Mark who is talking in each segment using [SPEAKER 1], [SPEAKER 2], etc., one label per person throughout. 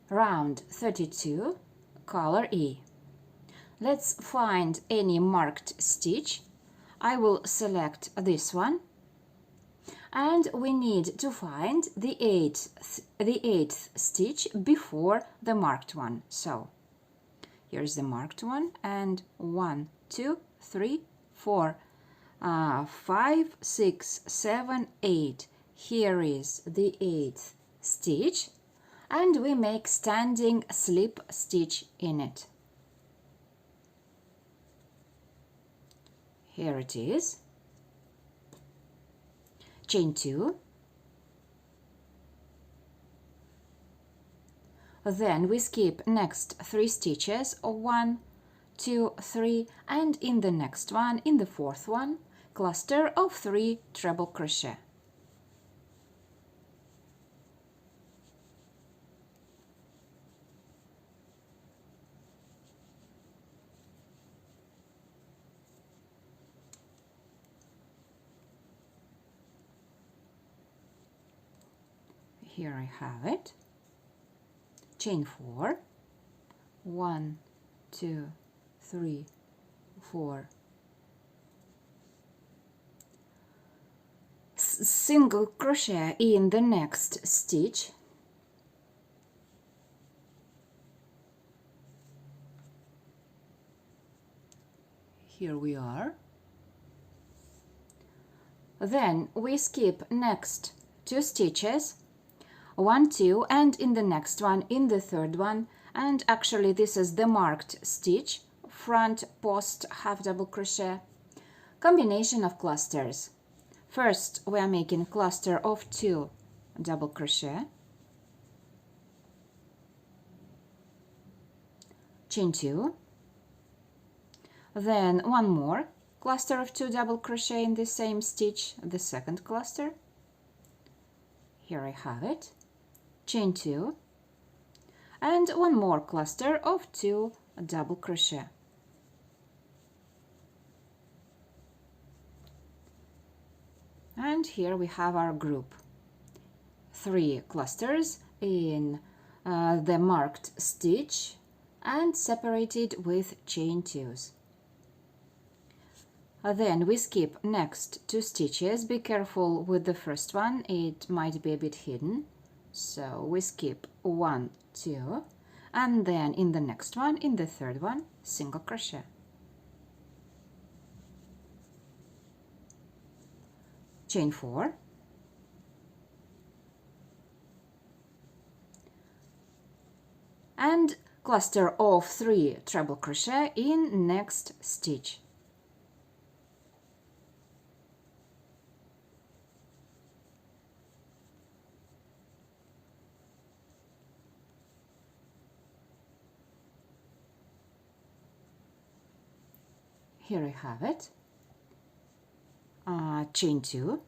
[SPEAKER 1] round 32, color E. Let's find any marked stitch. I will select this one, and we need to find the eighth stitch before the marked one. So here's the marked one, and 1, 2, 3, 4, 5, 6, 7, 8. Here is the eighth stitch, and we make standing slip stitch in it. Here it is. Chain 2. Then we skip next 3 stitches, 1, 2, 3, and in the next one, in the fourth one, cluster of 3 treble crochet. Here I have it. Chain 4, 1, 2, 3, 4. Single crochet in the next stitch. Here we are. Then we skip next 2 stitches, 1, 2, and in the next one, in the third one, and actually this is the marked stitch, front post half double crochet, combination of clusters. First we are making cluster of 2 double crochet, chain 2, then one more cluster of 2 double crochet in the same stitch, the second cluster. Here I have it. Chain 2, and one more cluster of 2 double crochet. And here we have our group. 3 clusters in the marked stitch and separated with chain 2s. Then we skip next 2 stitches. Be careful with the first one, it might be a bit hidden. So we skip 1, 2, and then in the next one, in the third one, single crochet. Chain 4, and cluster of 3 treble crochet in next stitch. Here I have it. Chain 2.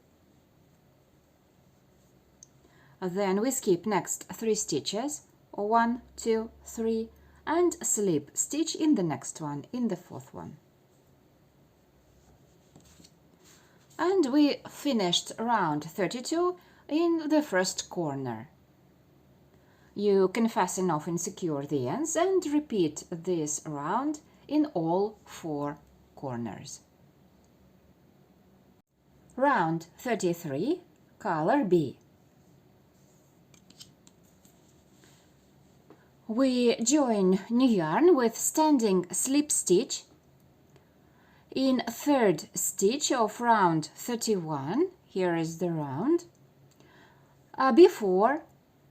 [SPEAKER 1] Then we skip next 3 stitches, 1, 2, 3, and slip stitch in the next one, in the fourth one. And we finished round 32 in the first corner. You can fasten off and secure the ends and repeat this round in all 4 corners. Round 33, color B. We join new yarn with standing slip stitch in third stitch of round 31. Here is the round, before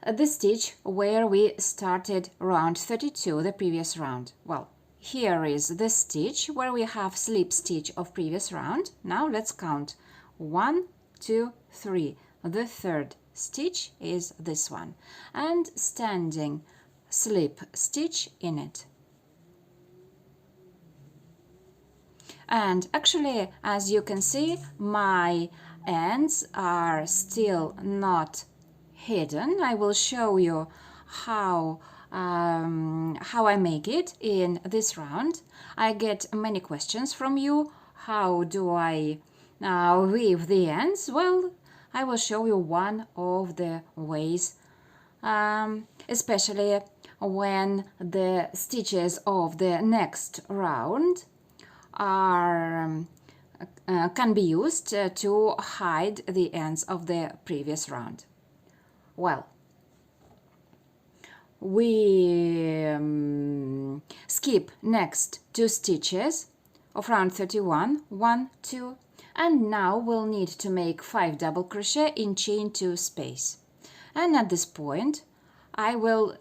[SPEAKER 1] the stitch where we started round 32, the previous round. Well, here is the stitch where we have slip stitch of previous round. Now let's count. 1, 2, 3. The third stitch is this one, and standing slip stitch in it. And actually, as you can see, my ends are still not hidden. I will show you how I make it in this round. I get many questions from you. How do I weave the ends? Well, I will show you one of the ways, especially when the stitches of the next round are can be used to hide the ends of the previous round. Well, we skip next 2 stitches of round 31, 1, 2, and now we'll need to make 5 double crochet in chain 2 space. And at this point I will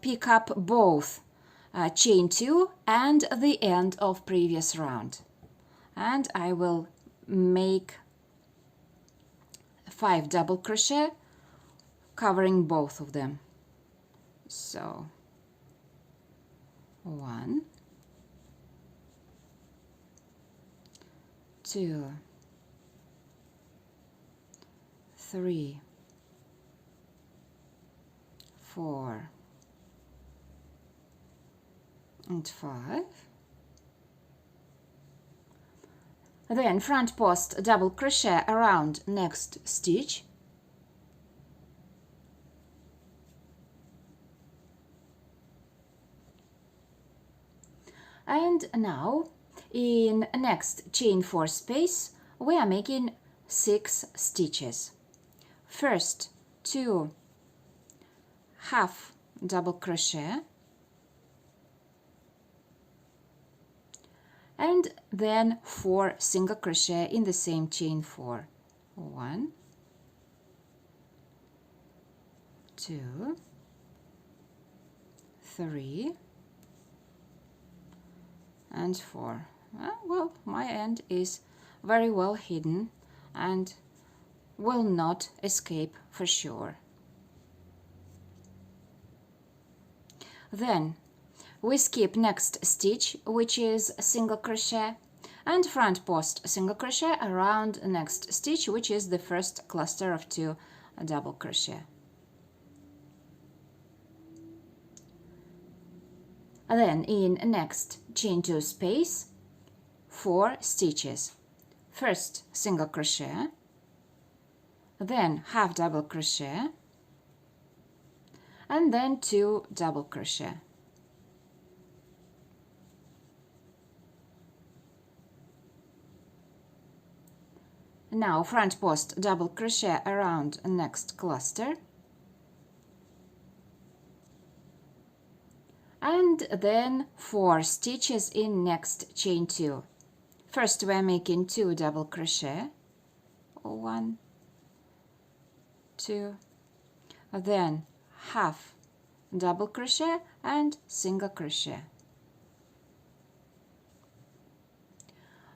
[SPEAKER 1] pick up both chain 2 and the end of previous round, and I will make 5 double crochet covering both of them. So 1, 2, 3, 4 and 5. Then front post double crochet around next stitch, and now in next chain 4 space we are making 6 stitches. First 2 half double crochet, and then 4 single crochet in the same chain 4. 1, 2, 3 and 4. Well, my end is very well hidden and will not escape for sure. Then we skip next stitch, which is single crochet, and front post single crochet around next stitch, which is the first cluster of 2 double crochet. Then in next chain 2 space 4 stitches. First single crochet, then half double crochet, and then 2 double crochet. Now front post double crochet around next cluster, and then 4 stitches in next chain 2. First we're making 2 double crochet, 1, 2, then half double crochet and single crochet.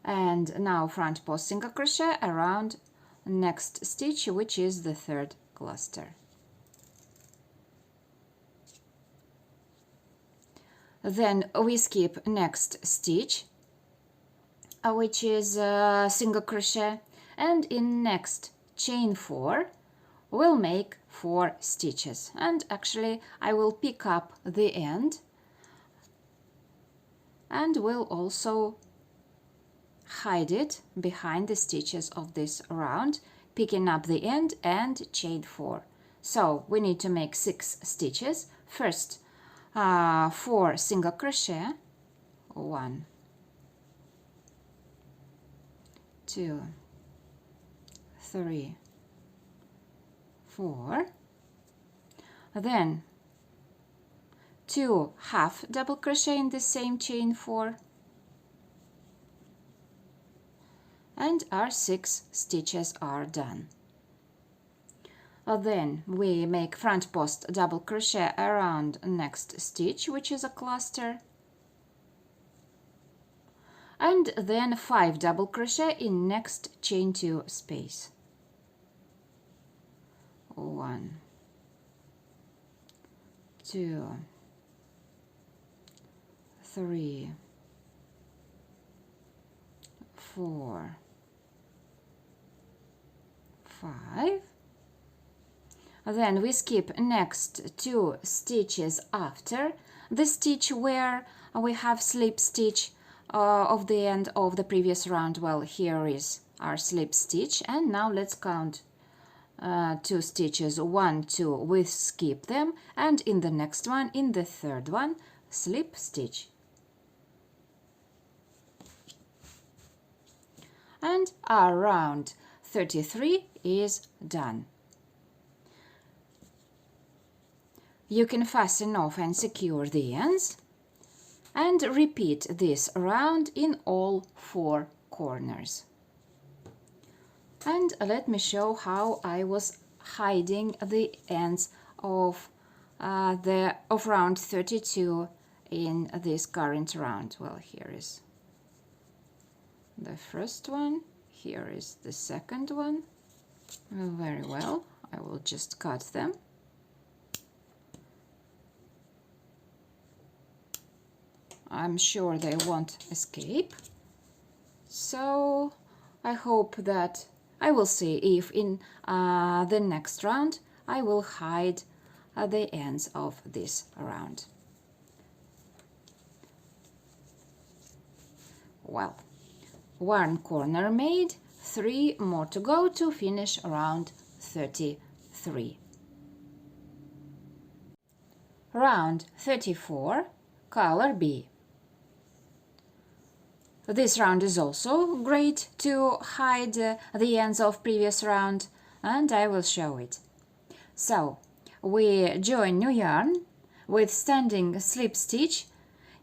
[SPEAKER 1] And now front post single crochet around next stitch, which is the third cluster. Then we skip next stitch, which is single crochet, and in next chain 4 we'll make 4 stitches, and actually I will pick up the end and will also hide it behind the stitches of this round, picking up the end and chain 4. So we need to make 6 stitches. First 4 single crochet, 1, 2, 3, 4, then 2 half double crochet in the same chain 4, and our 6 stitches are done. Then we make front post double crochet around next stitch, which is a cluster, and then 5 double crochet in next chain 2 space. 1, 2, 3, 4, 5. Then we skip next 2 stitches after the stitch where we have slip stitch of the end of the previous round. Well, here is our slip stitch, and now let's count 2 stitches, 1, 2, we skip them, and in the next one, in the third one, slip stitch. And our round 33 is done. You can fasten off and secure the ends and repeat this round in all 4 corners. And let me show how I was hiding the ends of round 32 in this current round. Well, here is the first one, here is the second one. Very well, I will just cut them. I'm sure they won't escape. So I hope that I will see if in the next round I will hide the ends of this round. Well, 1 corner made, 3 more to go to finish round 33. Round 34, color B. This round is also great to hide the ends of previous round, and I will show it. So, we join new yarn with standing slip stitch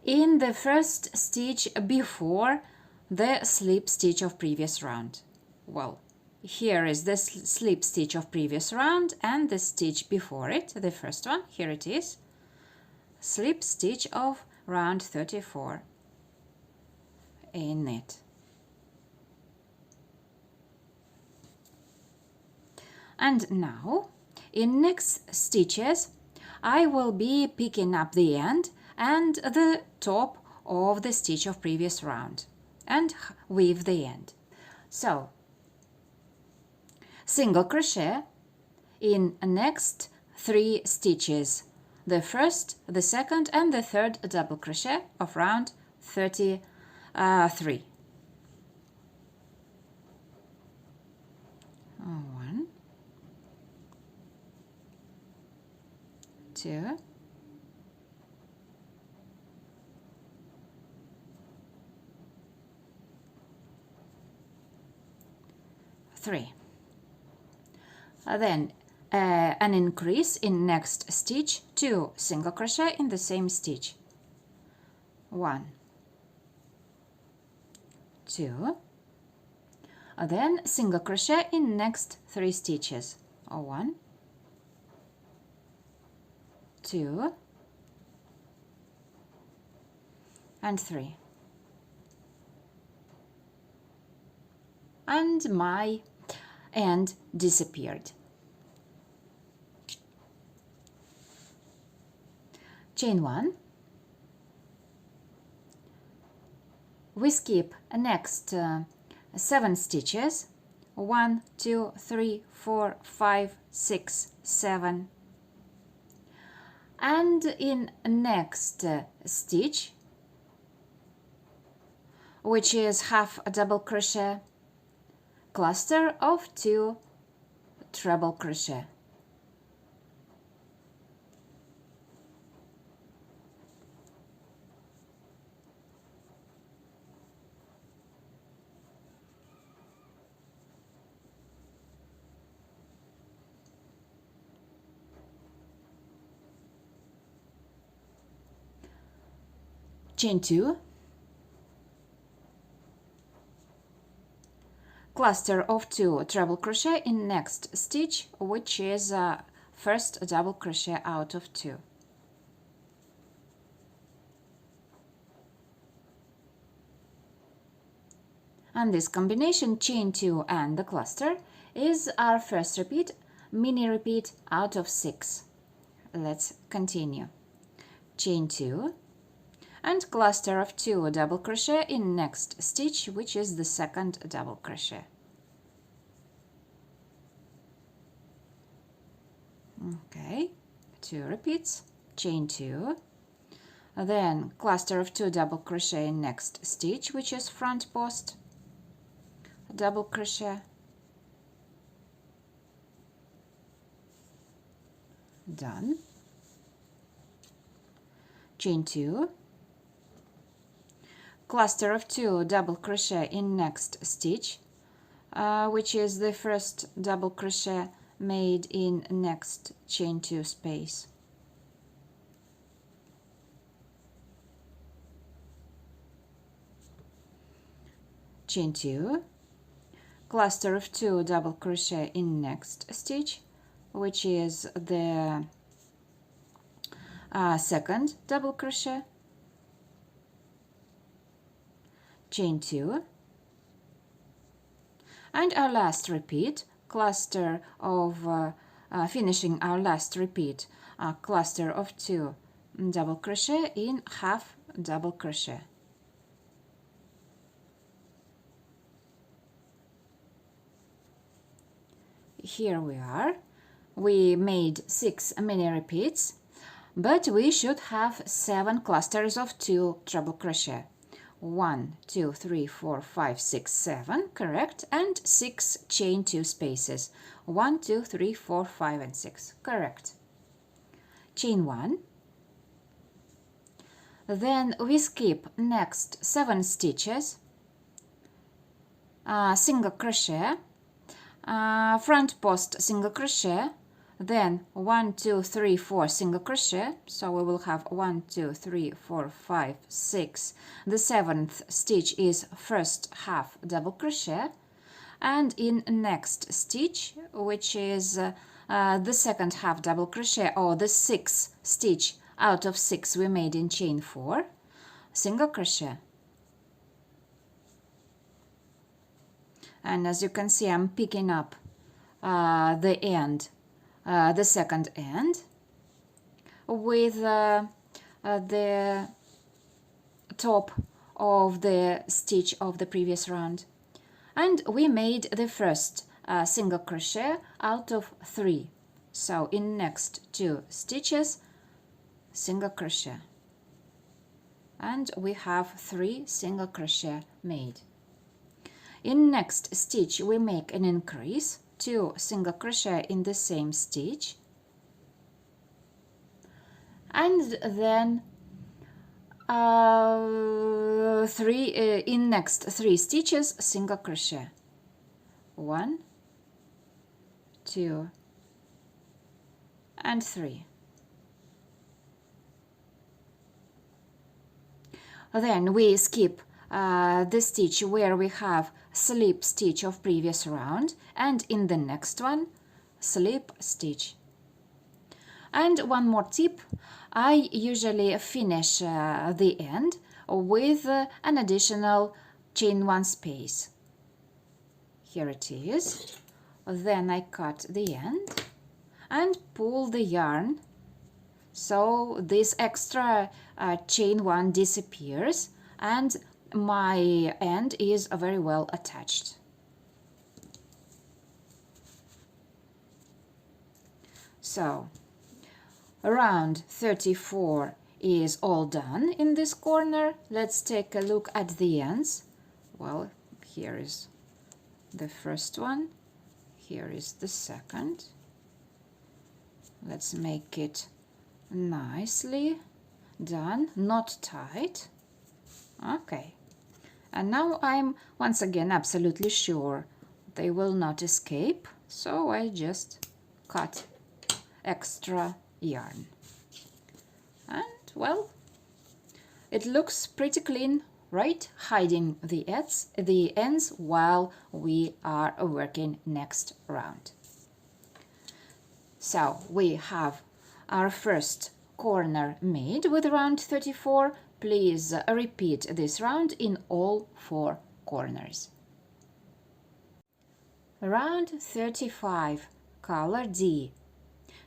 [SPEAKER 1] in the first stitch before the slip stitch of previous round. Well, here is the slip stitch of previous round and the stitch before it, the first one, here it is, slip stitch of round 34. In it. And now in next stitches I will be picking up the end and the top of the stitch of previous round and weave the end. So single crochet in next 3 stitches, the first, the second and the third double crochet of round 33. 1, 2, 3. Then an increase in next stitch, 2 single crochet in the same stitch. 1, 2, then single crochet in next 3 stitches. 1, 2, and 3. And my end disappeared. Chain 1. We skip next 7 stitches. 1, 2, 3, 4, 5, 6, 7. And in next stitch, which is half a double crochet, cluster of 2 treble crochet. Chain 2, cluster of 2 treble crochet in next stitch, which is first double crochet out of 2. And this combination, chain 2 and the cluster, is our first repeat, mini repeat out of 6. Let's continue. Chain 2 and cluster of 2 double crochet in next stitch, which is the second double crochet. Okay, 2 repeats, chain 2, then cluster of 2 double crochet in next stitch, which is front post, double crochet, done. Chain 2, cluster of 2 double crochet in next stitch, which is the first double crochet made in next chain 2 space. Chain 2, cluster of 2 double crochet in next stitch, which is the second double crochet, chain 2, and our last repeat, cluster of finishing our last repeat, cluster of 2 double crochet in half double crochet. Here we are. We made 6 mini repeats, but we should have 7 clusters of 2 treble crochet. 1, 2, 3, 4, 5, 6, 7, correct, and 6 chain 2 spaces. 1, 2, 3, 4, 5, and 6, correct. Chain 1. Then we skip next 7 stitches, single crochet, front post single crochet, then 1, 2, 3, 4 single crochet, so we will have 1, 2, 3, 4, 5, 6. The 7th stitch is first half double crochet, and in next stitch, which is the second half double crochet, or the 6th stitch out of 6 we made in chain 4, single crochet. And as you can see, I'm picking up the end, the second end, with the top of the stitch of the previous round. And we made the first single crochet out of 3. So in next 2 stitches, single crochet. And we have 3 single crochet made. In next stitch we make an increase, 2 single crochet in the same stitch, and then 3 in next 3 stitches single crochet. 1, 2, and 3. Then we skip the stitch where we have slip stitch of previous round, and in the next one slip stitch. And one more tip, I usually finish the end with an additional chain 1 space. Here it is. Then I cut the end and pull the yarn, so this extra chain 1 disappears and my end is very well attached. So round 34 is all done in this corner. Let's take a look at the ends. Well, here is the first one, here is the second. Let's make it nicely done, not tight. Okay. And now I'm once again absolutely sure they will not escape, so I just cut extra yarn. And well, it looks pretty clean, right? Hiding the ends while we are working next round. So we have our first corner made with round 34. Please repeat this round in all 4 corners. Round 35, color D.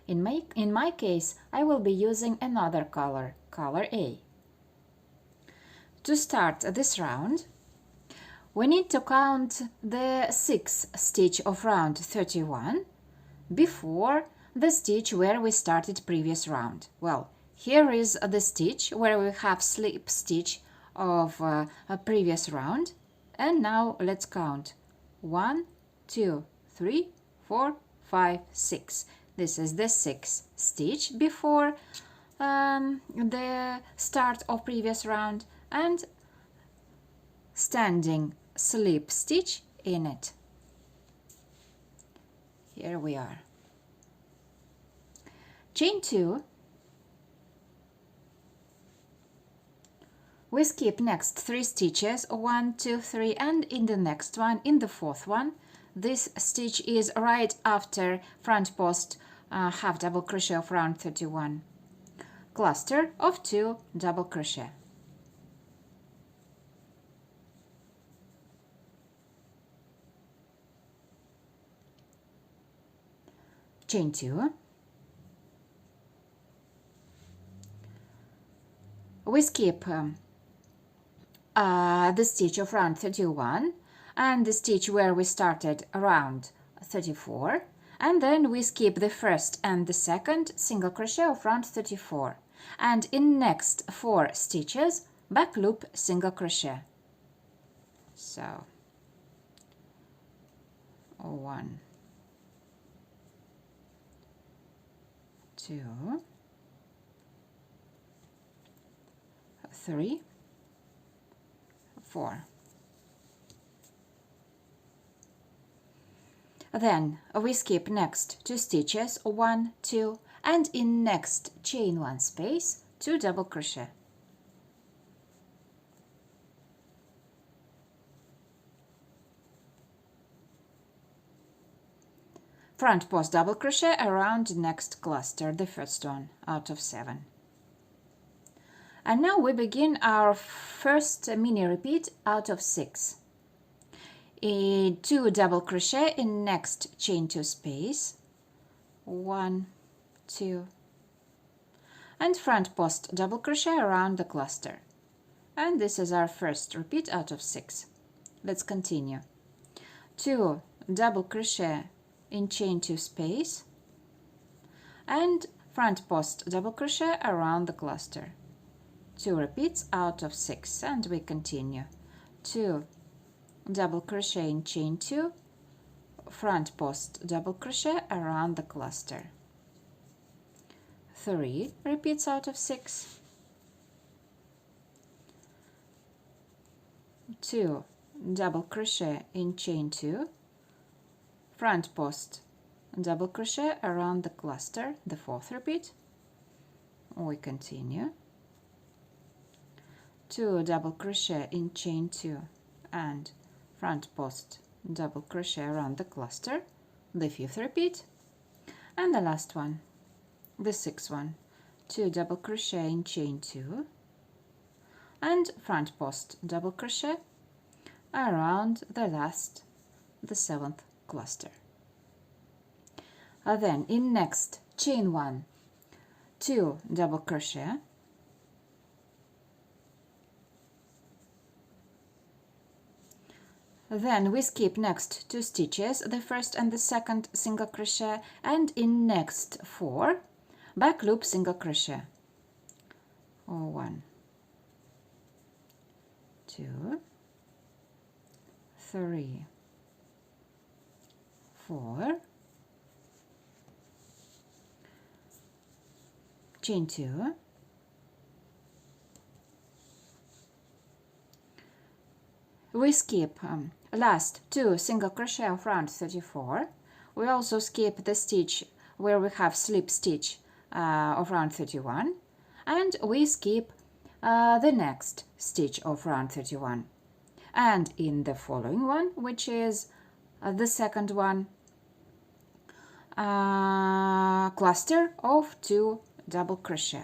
[SPEAKER 1] In my case, I will be using another color, color A. To start this round, we need to count the 6th stitch of round 31 before the stitch where we started previous round. Well, here is the stitch where we have slip stitch of a previous round, and now let's count 1, 2, 3, 4, 5, 6. This is the 6th stitch before the start of previous round, and standing slip stitch in it. Here we are. Chain 2. We skip next 3 stitches, 1, 2, 3, and in the next one, in the 4th one, this stitch is right after front post half double crochet of round 31. Cluster of 2 double crochet. Chain 2. We skip the stitch of round 31 and the stitch where we started round 34, and then we skip the first and the second single crochet of round 34, and in next 4 stitches back loop single crochet. So 1, 2, 3, 4. Then we skip next 2 stitches, 1, 2, and in next chain 1 space 2 double crochet. Front post double crochet around next cluster, the first one out of 7. And now we begin our first mini repeat out of 6. 2 double crochet in next chain 2 space, 1, 2, and front post double crochet around the cluster. And this is our first repeat out of 6. Let's continue. 2 double crochet in chain 2 space and front post double crochet around the cluster. 2 repeats out of 6, and we continue. 2 double crochet in chain 2, front post double crochet around the cluster. 3 repeats out of 6. 2 double crochet in chain 2, front post double crochet around the cluster, the 4th repeat. We continue. 2 double crochet in chain 2 and front post double crochet around the cluster, the 5th repeat, and the last one, the 6th one. 2 double crochet in chain 2 and front post double crochet around the last, the 7th cluster. Then in next chain 1, 2 double crochet, then we skip next 2 stitches, the first and the second single crochet, and in next 4 back loop single crochet. 1, 2, 3, 4, chain 2, we skip last 2 single crochet of round 34. We also skip the stitch where we have slip stitch of round 31, and we skip the next stitch of round 31. And in the following one, which is the second one, cluster of 2 double crochet.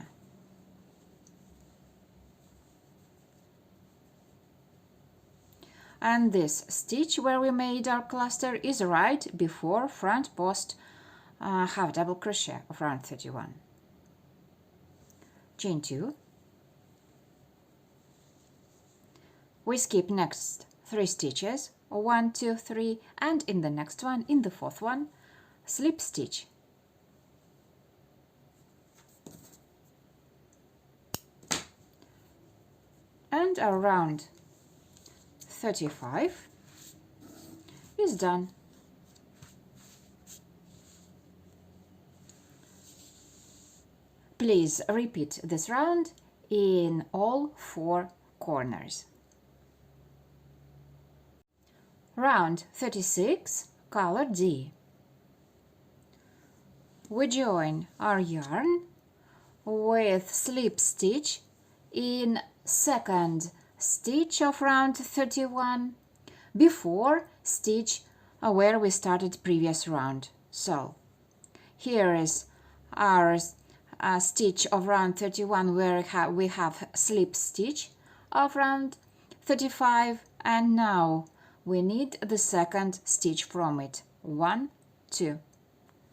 [SPEAKER 1] And this stitch where we made our cluster is right before front post half double crochet of round 31. Chain 2. We skip next 3 stitches, 1, 2, 3, and in the next one, in the 4th one, slip stitch. And our round 35 is done. Please repeat this round in all 4 corners. Round 36, color D. We join our yarn with slip stitch in second stitch of round 31 before stitch where we started previous round. So here is our stitch of round 31 where we have slip stitch of round 35, and now we need the second stitch from it. 1, 2.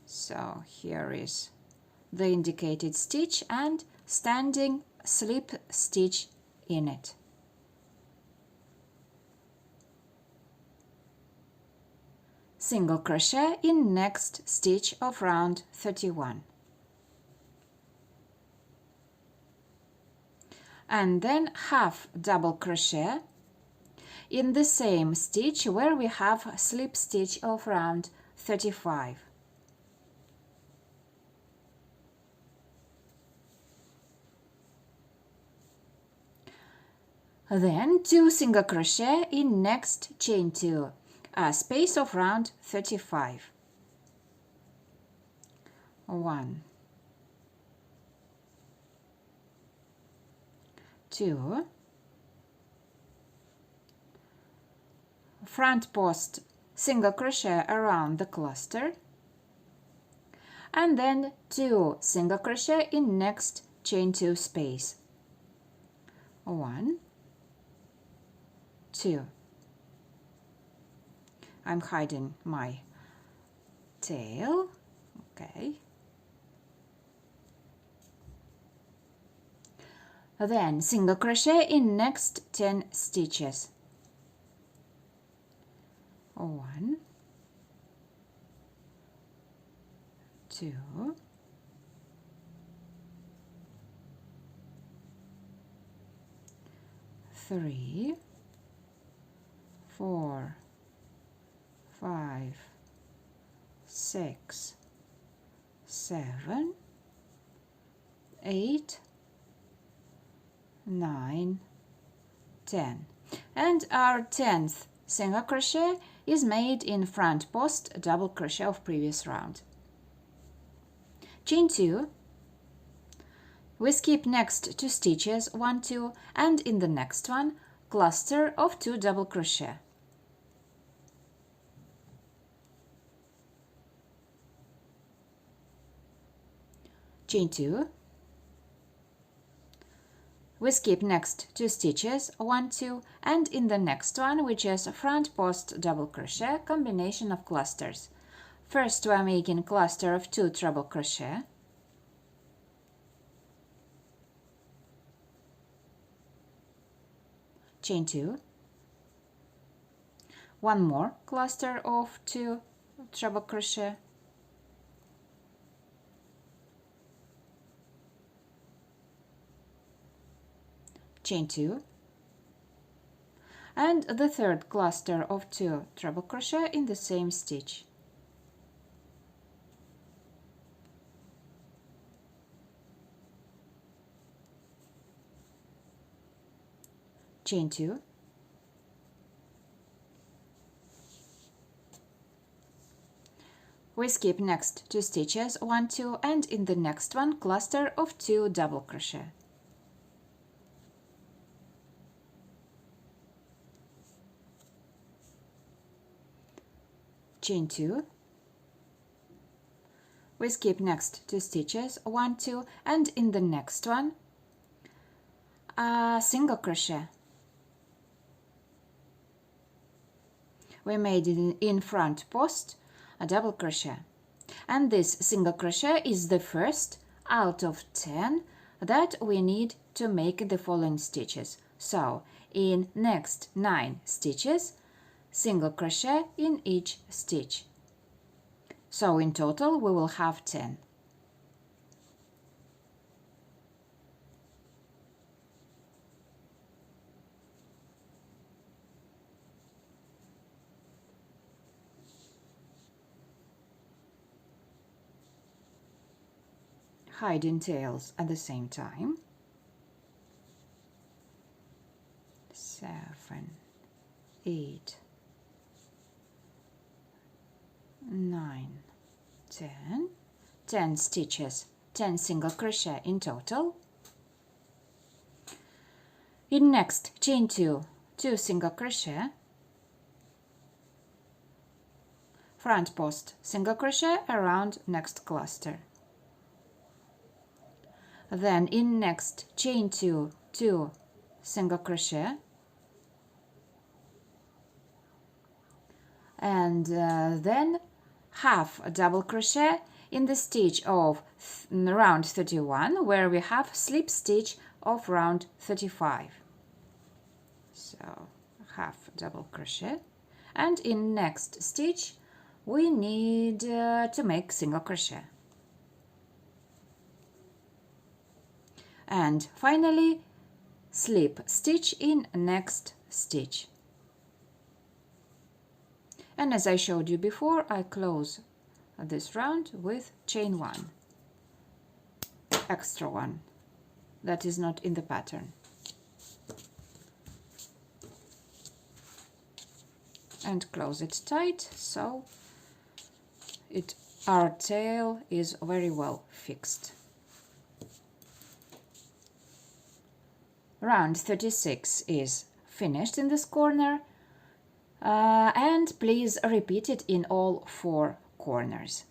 [SPEAKER 1] So here is the indicated stitch and standing slip stitch in it. Single crochet in next stitch of round 31. And then half double crochet in the same stitch where we have slip stitch of round 35. Then 2 single crochet in next chain 2, a space of round 35. 1, 2, front post single crochet around the cluster, and then 2 single crochet in next chain 2 space. 1, 2. I'm hiding my tail. Okay. Then single crochet in next 10 stitches. 1, 2, 3, 4, 5, 6, 7, 8, 9, 10. And our 10th single crochet is made in front post double crochet of previous round. Chain 2. We skip next 2 stitches, 1, 2, and in the next one cluster of 2 double crochet. Chain 2. We skip next 2 stitches, 1, 2, and in the next one, which is front post double crochet, combination of clusters. First we are making cluster of 2 treble crochet. Chain 2. One more cluster of 2 treble crochet. Chain 2, and the third cluster of 2 treble crochet in the same stitch. Chain 2, we skip next 2 stitches, 1, 2, and in the next one cluster of 2 double crochet. Chain 2, we skip next 2 stitches, 1, 2, and in the next one a single crochet. We made it in front post a double crochet, and this single crochet is the first out of 10 that we need to make the following stitches. So in next 9 stitches, single crochet in each stitch. So in total we will have 10. hiding tails at the same time. 7, 8, 9, 10. 10 stitches, 10 single crochet in total. In next chain 2, 2 single crochet, front post single crochet around next cluster. Then in next chain 2, 2 single crochet, and then half a double crochet in the stitch of round 31, where we have slip stitch of round 35. So half double crochet, and in next stitch we need to make single crochet. And finally slip stitch in next stitch. And as I showed you before, I close this round with chain 1, extra one that is not in the pattern, and close it tight so our tail is very well fixed. Round 36 is finished in this corner, and please repeat it in all 4 corners.